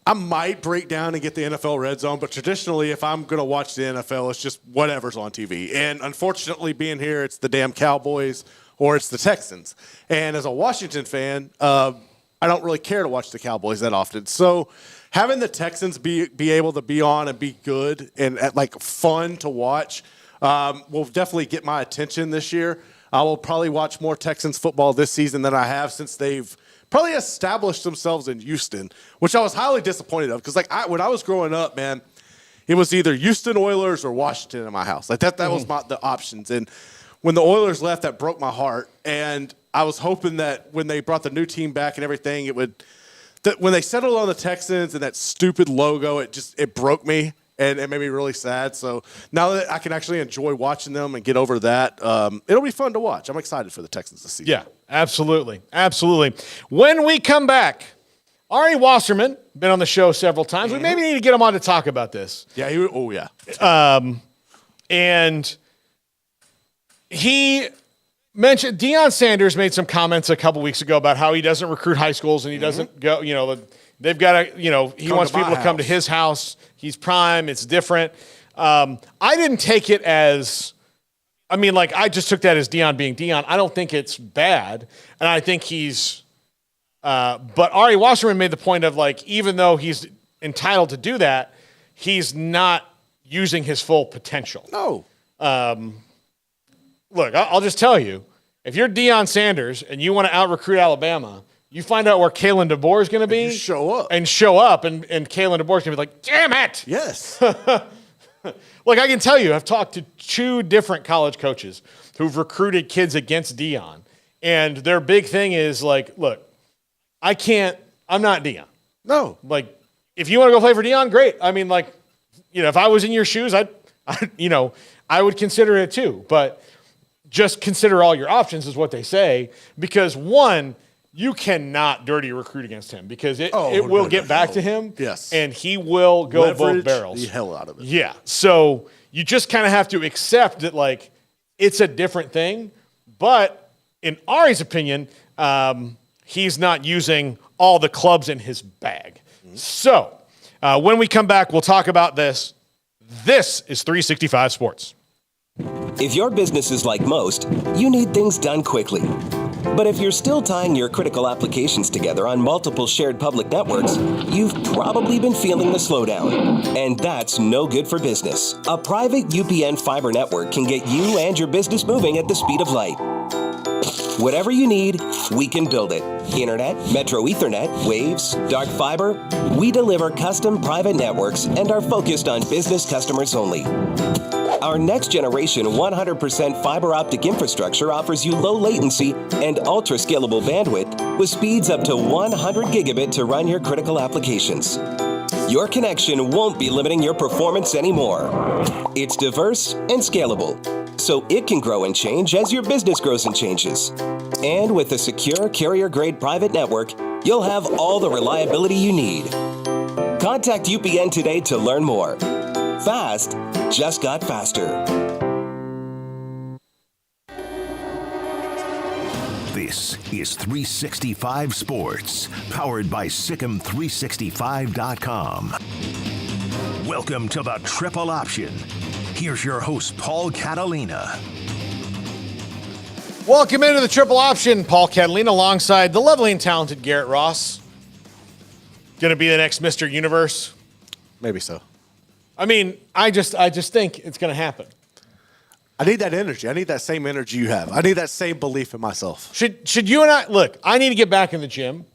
I might break down and get the NFL Red Zone, but traditionally, if I'm going to watch the NFL, it's just whatever's on TV. And unfortunately, being here, it's the damn Cowboys or it's the Texans. And as a Washington fan, I don't really care to watch the Cowboys that often. So having the Texans be able to be on and be good and fun to watch will definitely get my attention this year. I will probably watch more Texans football this season than I have since they've probably established themselves in Houston, which I was highly disappointed of. Because when I was growing up, man, it was either Houston Oilers or Washington in my house. Like that was the options. And when the Oilers left, that broke my heart. And I was hoping that when they brought the new team back and everything, that when they settled on the Texans and that stupid logo, it broke me. And it made me really sad. So now that I can actually enjoy watching them and get over that, it'll be fun to watch. I'm excited for the Texans this season. Yeah, absolutely. Absolutely. When we come back, Ari Wasserman, been on the show several times. We maybe need to get him on to talk about this. Yeah. And he mentioned Deion Sanders made some comments a couple weeks ago about how he doesn't recruit high schools and he doesn't go, they've got to, he wants people to come to his house. He's prime. It's different. I didn't take it as, I just took that as Deion being Deion. I don't think it's bad. And I think but Ari Wasserman made the point of even though he's entitled to do that, he's not using his full potential. No. Look, I'll just tell you, if you're Deion Sanders and you want to out-recruit Alabama, you find out where Kalen DeBoer is going to be. You show up. And Kalen DeBoer is going to be like, damn it! Yes. Look, I can tell you, I've talked to 2 different college coaches who've recruited kids against Deion. And their big thing is look, I'm not Deion. No. If you want to go play for Deion, great. If I was in your shoes, I would consider it too. But just consider all your options is what they say. Because one, you cannot dirty recruit against him because it will get back to him. Yes. And he will go both barrels. The hell out of it. Yeah. So you just kind of have to accept that it's a different thing. But in Ari's opinion, he's not using all the clubs in his bag. Mm-hmm. So when we come back, we'll talk about this. This is 365 Sports. If your business is like most, you need things done quickly. But if you're still tying your critical applications together on multiple shared public networks, you've probably been feeling the slowdown. And that's no good for business. A private UPN fiber network can get you and your business moving at the speed of light. Whatever you need, we can build it. Internet, Metro Ethernet, Waves, dark fiber. We deliver custom private networks and are focused on business customers only. Our next generation 100% fiber optic infrastructure offers you low latency and ultra scalable bandwidth with speeds up to 100 gigabit to run your critical applications. Your connection won't be limiting your performance anymore. It's diverse and scalable, so it can grow and change as your business grows and changes. And with a secure carrier-grade private network, you'll have all the reliability you need. Contact UPN today to learn more. Fast just got faster. This is 365 Sports, powered by Sikkim365.com. Welcome to the Triple Option. Here's your host, Paul Catalina. Welcome into the Triple Option. Paul Catalina alongside the lovely and talented Garrett Ross. Going to be the next Mr. Universe. Maybe so. I just think it's going to happen. I need that energy. I need that same energy you have. I need that same belief in myself. Should you and I look? I need to get back in the gym.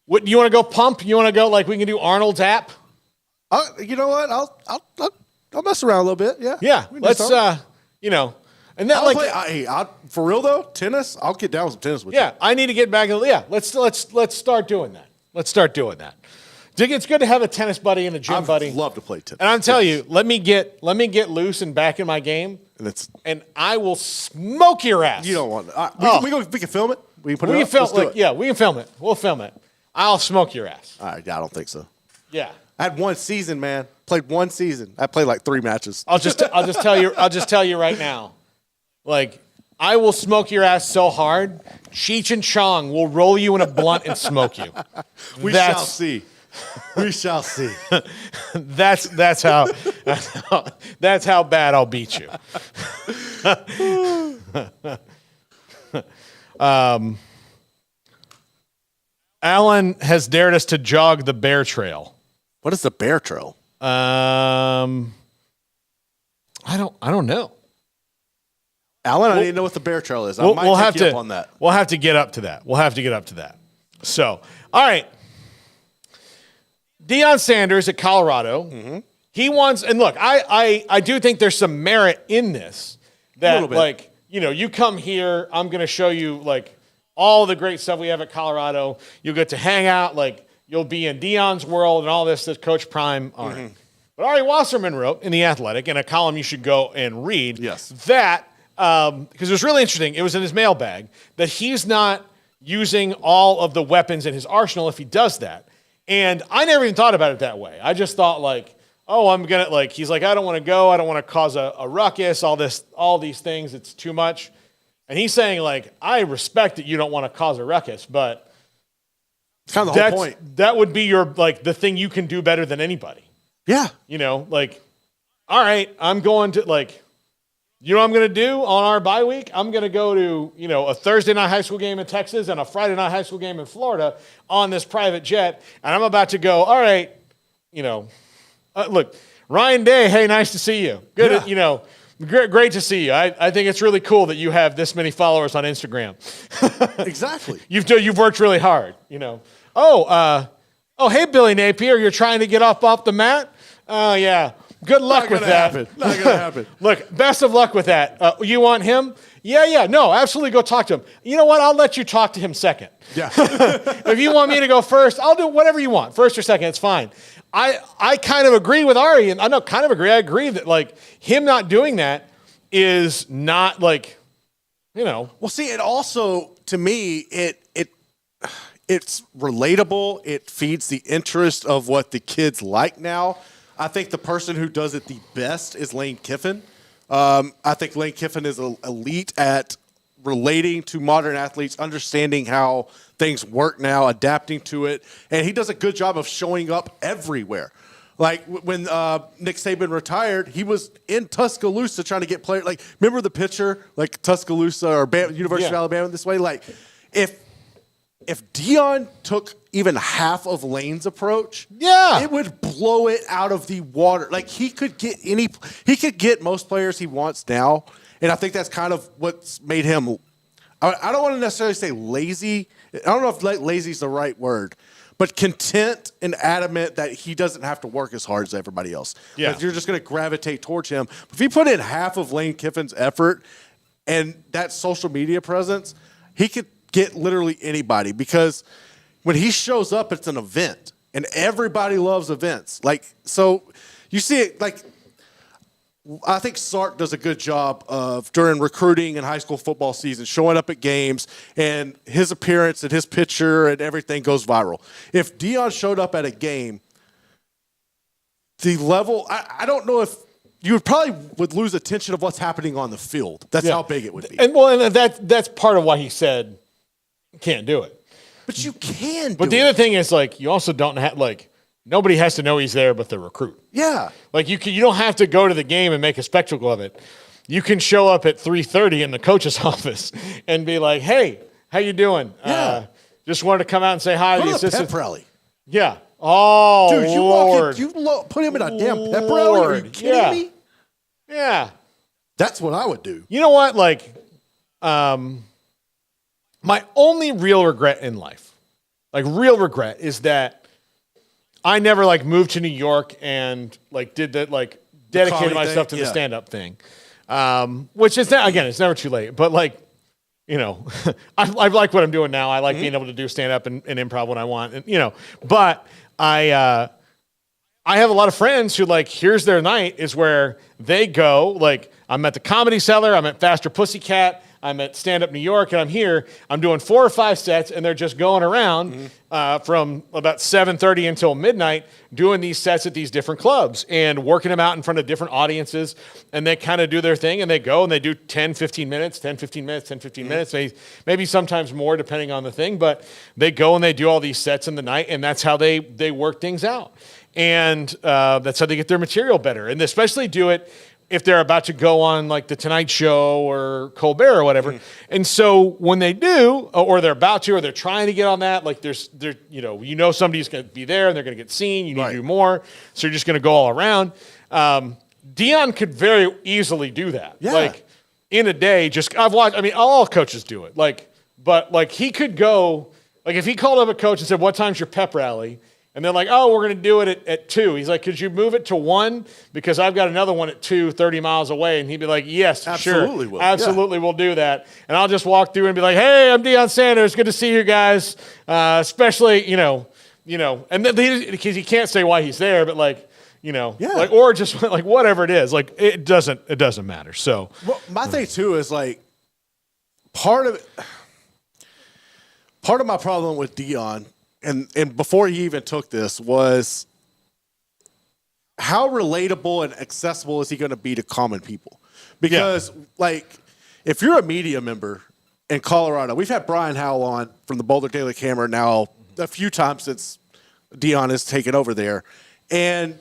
What you want to go pump? You want to go we can do Arnold's app? You know what? I'll mess around a little bit. Yeah. Yeah. Let's and that for real though, tennis. I'll get down with some tennis with you. Yeah, I need to get back in. Yeah, let's start doing that. Let's start doing that. It's good to have a tennis buddy and a gym buddy. I'd love to play tennis. And I'm telling you, let me get loose and back in my game, and I will smoke your ass. You don't want to. We can film it. We can put it up. We can film it. We'll film it. I'll smoke your ass. All right, I don't think so. Yeah. I had one season, man. Played one season. I played 3 matches. I'll just tell you right now. I will smoke your ass so hard, Cheech and Chong will roll you in a blunt and smoke you. We shall see. We shall see. That's how bad I'll beat you. Alan has dared us to jog the bear trail. What is the bear trail? I don't know. Alan, I didn't know what the bear trail is. I might take you up on that. We'll have to get up to that. So, all right. Deion Sanders at Colorado. Mm-hmm. He wants, and look, I do think there's some merit in this. That, like, you come here, I'm going to show you, like, all the great stuff we have at Colorado. You'll get to hang out, like, you'll be in Deion's world and all this that Coach Prime aren't. Mm-hmm. But Ari Wasserman wrote in The Athletic, in a column you should go and read, that, because it was really interesting, it was in his mailbag, that he's not using all of the weapons in his arsenal if he does that. And I never even thought about it that way. I just thought, like, oh, I'm going to, like, he's like, I don't want to go. I don't want to cause a ruckus, all these things. It's too much. And he's saying, like, I respect that you don't want to cause a ruckus, but it's kind of the whole point. That would be your, like, the thing you can do better than anybody. Yeah. Like, all right, I'm going to, like, you know what I'm going to do on our bye week? I'm going to go to, a Thursday night high school game in Texas and a Friday night high school game in Florida on this private jet. And I'm about to go, all right, look, Ryan Day, hey, nice to see you. Good, great to see you. I think it's really cool that you have this many followers on Instagram. Exactly. You've worked really hard, Oh, hey, Billy Napier, you're trying to get off the mat? Oh, yeah. Good luck with that. Not going to happen. Look, best of luck with that. You want him? Yeah. No, absolutely go talk to him. You know what? I'll let you talk to him second. Yeah. If you want me to go first, I'll do whatever you want. First or second, it's fine. I kind of agree with Ari, and I agree that, like, him not doing that is not, like, Well, see, it also, to me, it's relatable. It feeds the interest of what the kids like now. I think the person who does it the best is Lane Kiffin. I think Lane Kiffin is elite at relating to modern athletes, understanding how things work now, adapting to it, and he does a good job of showing up everywhere. Like when Nick Saban retired, he was in Tuscaloosa trying to get players. Like, remember the picture, like Tuscaloosa or University of Alabama this way? Like, if Deion took even half of Lane's approach, it would blow it out of the water. Like, he could get most players he wants now, and I think that's kind of what's made him. I don't want to necessarily say lazy. I don't know if lazy is the right word, but content and adamant that he doesn't have to work as hard as everybody else. Yeah, like, you're just going to gravitate towards him. If he put in half of Lane Kiffin's effort and that social media presence, he could get literally anybody, because when he shows up, it's an event, and everybody loves events. Like, so you see it, like, I think Sark does a good job of, during recruiting and high school football season, showing up at games, and his appearance and his picture and everything goes viral. If Deion showed up at a game, the level, I don't know if you would lose attention of what's happening on the field. That's how big it would be. And that's part of why he said can't do it. But you can. But the other thing is, like, you also don't have, like, nobody has to know he's there but the recruit. Yeah. Like, you don't have to go to the game and make a spectacle of it. You can show up at 3:30 in the coach's office and be like, hey, how you doing? Yeah. Just wanted to come out and say hi. Go to the pep rally. Yeah. Oh, dude, you Lord. Put him in a damn pep rally? Are you kidding me? Yeah. That's what I would do. You know what? Like, my only real regret in life, is that I never, like, moved to New York and, like, did that, like, dedicated myself to the stand-up thing. Which is, again, it's never too late. But, like, I like what I'm doing now. I like being able to do stand-up and improv when I want. And, but I have a lot of friends who, like, here's their night is where they go. Like, I'm at the Comedy Cellar. I'm at Faster Pussycat. I'm at Stand Up New York, and I'm here. I'm doing 4 or 5 sets, and they're just going around from about 7:30 until midnight doing these sets at these different clubs and working them out in front of different audiences. And they kind of do their thing, and they go, and they do 10, 15 minutes, 10, 15 minutes, 10, 15 minutes, maybe sometimes more depending on the thing. But they go and they do all these sets in the night, and that's how they work things out. And that's how they get their material better. And they especially do it if they're about to go on, like, The Tonight Show or Colbert or whatever. And so when they do, or they're about to, or they're trying to get on that, like, somebody's going to be there and they're going to get seen. You need to do more. So you're just going to go all around. Deion could very easily do that. Yeah. Like, in a day, I've watched, I mean, all coaches do it. But he could go, if he called up a coach and said, what time's your pep rally? And they're like, oh, we're going to do it at 2. He's like, could you move it to 1? Because I've got another one at 2, 30 miles away. And he'd be like, yes, absolutely sure. will. Absolutely, we'll do that. And I'll just walk through and be like, hey, I'm Deion Sanders. Good to see you guys. Especially, and then because he can't say why he's there, but or just whatever it is. It doesn't matter. So my thing too is part of my problem with Deion, and before he even took this, was how relatable and accessible is he going to be to common people? Because if you're a media member in Colorado, we've had Brian Howell on from the Boulder Daily Camera now a few times since Deion has taken over there, and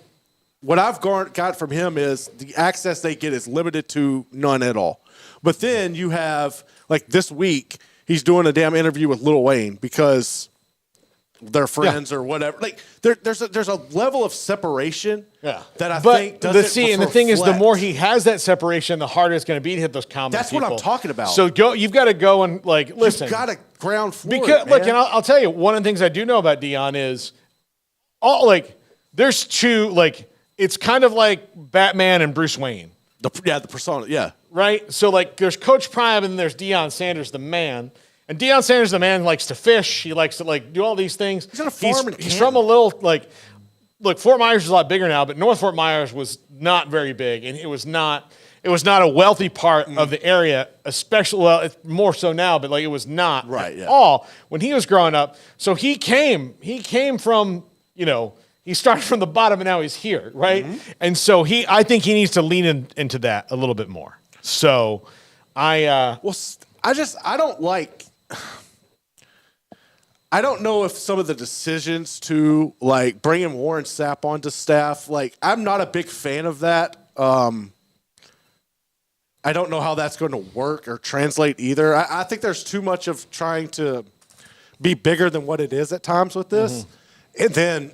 what I've got from him is the access they get is limited to none at all. But then you have, this week, he's doing a damn interview with Lil Wayne because they're friends or whatever. There's a level of separation that I think doesn't and the thing is, the more he has that separation, the harder it's going to be to hit those common That's people. what I'm talking about. So you've got to go and listen. You've got to ground floor because, it, man. and I'll tell you, one of the things I do know about Deion is, there's two, it's kind of like Batman and Bruce Wayne. The persona, yeah. Right? So, there's Coach Prime and then there's Deion Sanders, the man. And Deion Sanders, the man, likes to fish. He likes to, do all these things. He's on a farm in He's from a little, look, Fort Myers is a lot bigger now, but North Fort Myers was not very big. And it was not a wealthy part of the area, especially, it's more so now, but, it was not at all when he was growing up. So he came from, he started from the bottom and now he's here, right? Mm-hmm. And so I think he needs to lean into that a little bit more. So I don't know if some of the decisions to bringing Warren Sapp onto staff, I'm not a big fan of that. I don't know how that's going to work or translate either. I think there's too much of trying to be bigger than what it is at times with this. Mm-hmm. And then,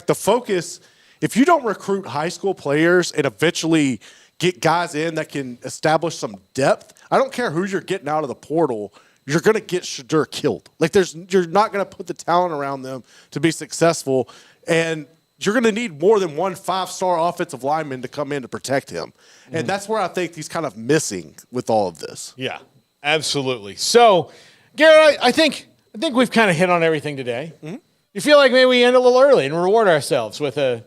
the focus, if you don't recruit high school players and eventually get guys in that can establish some depth, I don't care who you're getting out of the portal, you're going to get Shadur killed. You're not going to put the talent around them to be successful, and you're going to need more than one 5-star offensive lineman to come in to protect him. Mm-hmm. And that's where I think he's kind of missing with all of this. Yeah, absolutely. So, Garrett, I think we've kind of hit on everything today. Mm-hmm. You feel like maybe we end a little early and reward ourselves with a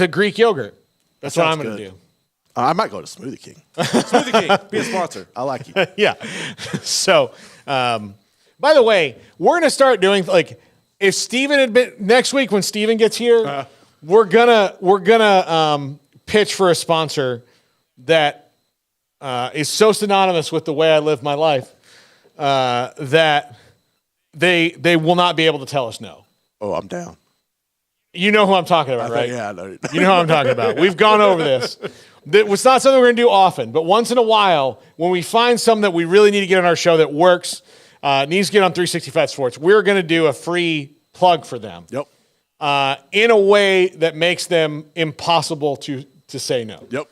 Greek yogurt. That's what I'm going to do. I might go to Smoothie King. Smoothie King, be a sponsor. I like you. Yeah. So, by the way, we're going to start doing if Steven had been next week when Steven gets here, we're gonna pitch for a sponsor that is so synonymous with the way I live my life that they will not be able to tell us no. Oh, I'm down. You know who I'm talking about, right? Yeah, I know. You know who I'm talking about. We've gone over this. It's not something we're going to do often, but once in a while, when we find something that we really need to get on our show that works, needs to get on 365 Sports, we're going to do a free plug for them. Yep. In a way that makes them impossible to say no. Yep.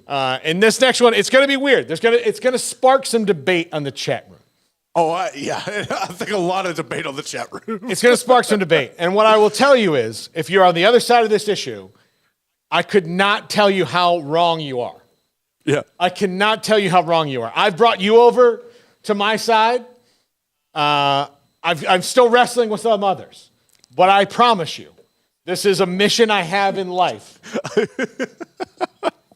And this next one, it's going to be weird. It's going to spark some debate on the chat room. Oh, yeah. I think a lot of debate on the chat room. It's going to spark some debate. And what I will tell you is, if you're on the other side of this issue, I could not tell you how wrong you are. Yeah. I cannot tell you how wrong you are. I've brought you over to my side. I'm still wrestling with some others. But I promise you, this is a mission I have in life.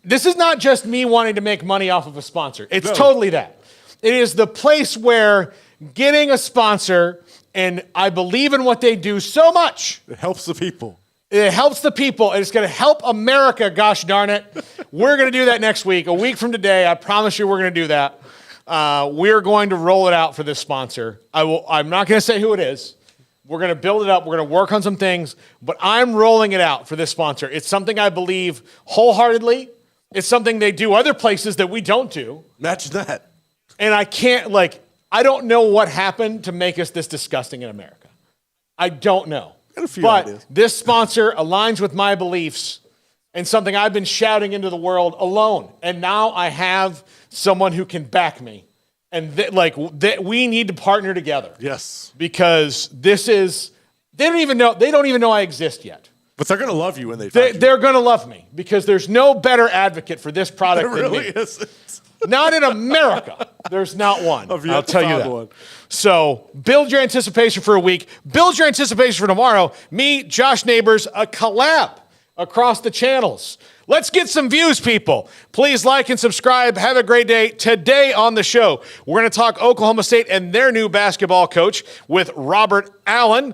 This is not just me wanting to make money off of a sponsor. It's totally that. It is the place where getting a sponsor, and I believe in what they do so much. It helps the people. It helps the people, and it's going to help America, gosh darn it. We're going to do that next week. A week from today, I promise you we're going to do that. We're going to roll it out for this sponsor. I'm not going to say who it is. We're going to build it up. We're going to work on some things, but I'm rolling it out for this sponsor. It's something I believe wholeheartedly. It's something they do other places that we don't do. Imagine that. And I can't, I don't know what happened to make us this disgusting in America. I don't know. Got a few but ideas. This sponsor aligns with my beliefs and something I've been shouting into the world alone. And now I have someone who can back me. And we need to partner together. Yes. Because this is, they don't even know I exist yet. But they're going to love you when they find you. They're going to love me because there's no better advocate for this product There than really me. isn't. Not in America. There's not one. I'll tell you that. One. So build your anticipation for a week. Build your anticipation for tomorrow. Me, Josh Neighbors, a collab across the channels. Let's get some views, people. Please like and subscribe. Have a great day. Today on the show, we're going to talk Oklahoma State and their new basketball coach with Robert Allen,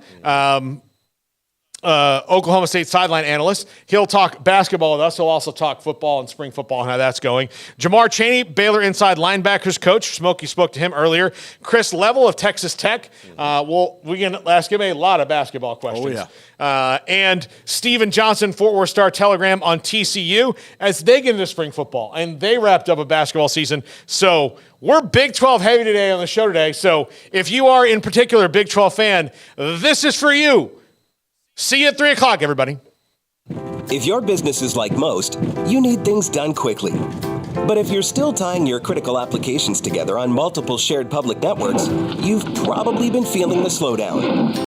Oklahoma State sideline analyst. He'll talk basketball with us. He'll also talk football and spring football and how that's going. Jamar Chaney, Baylor inside linebackers coach. Smokey spoke to him earlier. Chris Level of Texas Tech. We can ask him a lot of basketball questions. Oh, yeah. And Steven Johnson, Fort Worth Star Telegram on TCU as they get into spring football. And they wrapped up a basketball season. So we're Big 12 heavy today on the show today. So if you are in particular a Big 12 fan, this is for you. See you at 3 o'clock, everybody. If your business is like most, you need things done quickly. But if you're still tying your critical applications together on multiple shared public networks, you've probably been feeling the slowdown.